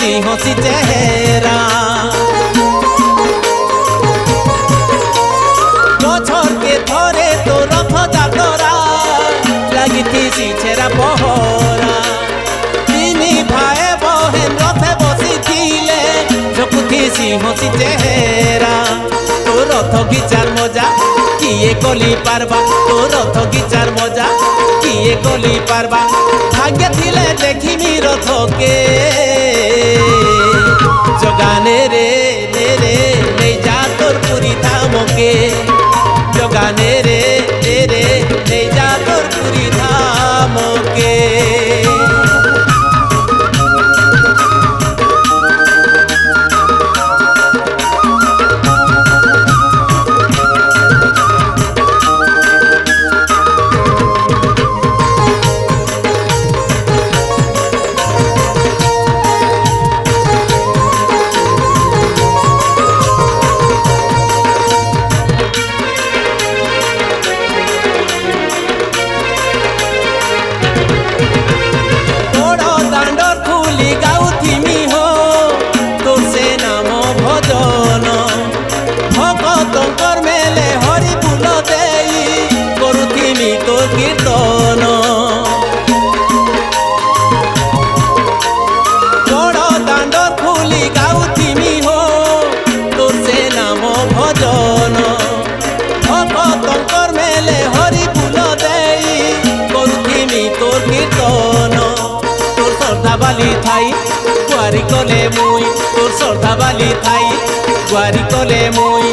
হসি হসি চেহারা বছরকে ধরে তো রথযাত্রা লাগিথিসি ছেড়া পহরা তিনি ভাই বহেন রথে বসিছিলে ঝকুথিসি হসি চেহারা তো রথ গিচার মজা কিয়ে কলি পারবা তো রথ গিচার মজা কিয়ে কলি পারবা ভাগ্য থিলে দেখিমি রথকে জগানে রে নেই যা তোর পুরী ধামকে জগানে রে নেই যা তোর পুরী ধামকে কীর্তন বড় দাণ্ড খুলি গাউথিমি হো তোর সে নাম ভজন ভক্তঙ্কর মেলে হরি ফুল দেই করুথিমি তোর কীর্তন তোর শ্রদ্ধা বালি থাই গুয়ারি কলে মুই তোর শ্রদ্ধা বালি থাই গুয়ারি কলে মুই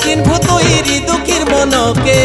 চিনভু তুই দুঃখীর মনকে